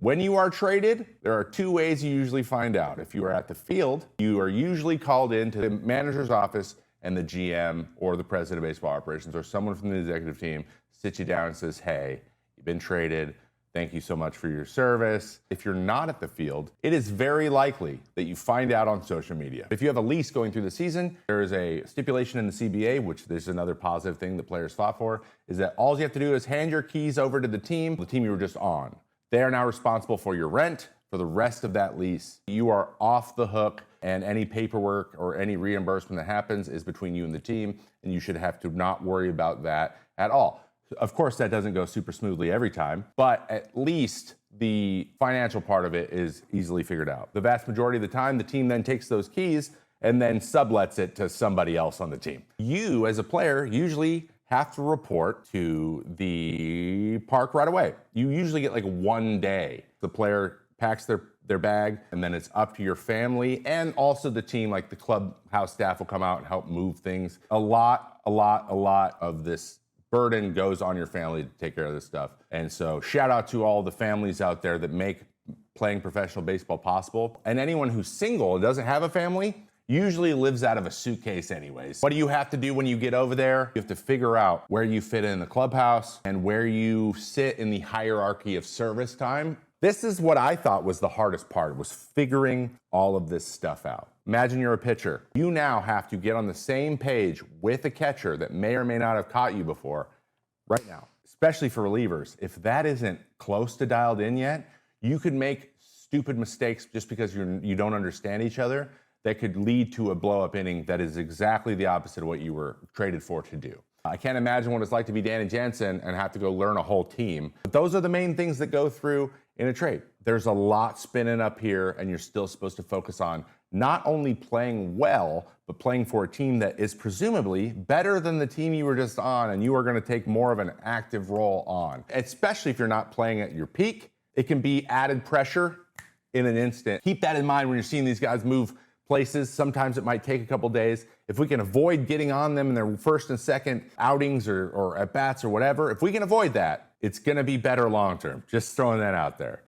When you are traded, there are two ways you usually find out. If you are at the field, you are usually called into the manager's office, and the GM or the president of baseball operations or someone from the executive team sits you down and says, hey, you've been traded. Thank you so much for your service. If you're not at the field, it is very likely that you find out on social media. If you have a lease going through the season, there is a stipulation in the CBA, which there's another positive thing that players fought for, is that all you have to do is hand your keys over to the team you were just on. They are now responsible for your rent for the rest of that lease. You are off the hook, and any paperwork or any reimbursement that happens is between you and the team, and you should have to not worry about that at all. Of course, that doesn't go super smoothly every time, but at least the financial part of it is easily figured out. The vast majority of the time, the team then takes those keys and then sublets it to somebody else on the team. You, as a player, usually have to report to the park right away. You usually get like 1 day. The player packs their bag, and then it's up to your family and also the team, like the clubhouse staff will come out and help move things. A lot of this burden goes on your family to take care of this stuff. And so shout out to all the families out there that make playing professional baseball possible. And anyone who's single and doesn't have a family usually lives out of a suitcase anyways. What do you have to do when you get over there? You have to figure out where you fit in the clubhouse and where you sit in the hierarchy of service time. This is what I thought was the hardest part, was figuring all of this stuff out. Imagine you're a pitcher. You now have to get on the same page with a catcher that may or may not have caught you before right now, especially for relievers. If that isn't close to dialed in yet, you could make stupid mistakes just because you don't understand each other that could lead to a blow-up inning that is exactly the opposite of what you were traded for to do. I can't imagine what it's like to be Danny Jansen and have to go learn a whole team. But those are the main things that go through in a trade. There's a lot spinning up here, and you're still supposed to focus on not only playing well, but playing for a team that is presumably better than the team you were just on, and you are going to take more of an active role on. Especially if you're not playing at your peak, it can be added pressure in an instant. Keep that in mind when you're seeing these guys move places. Sometimes it might take a couple days. If we can avoid getting on them in their first and second outings or at bats or whatever, if we can avoid that, it's going to be better long term. Just throwing that out there.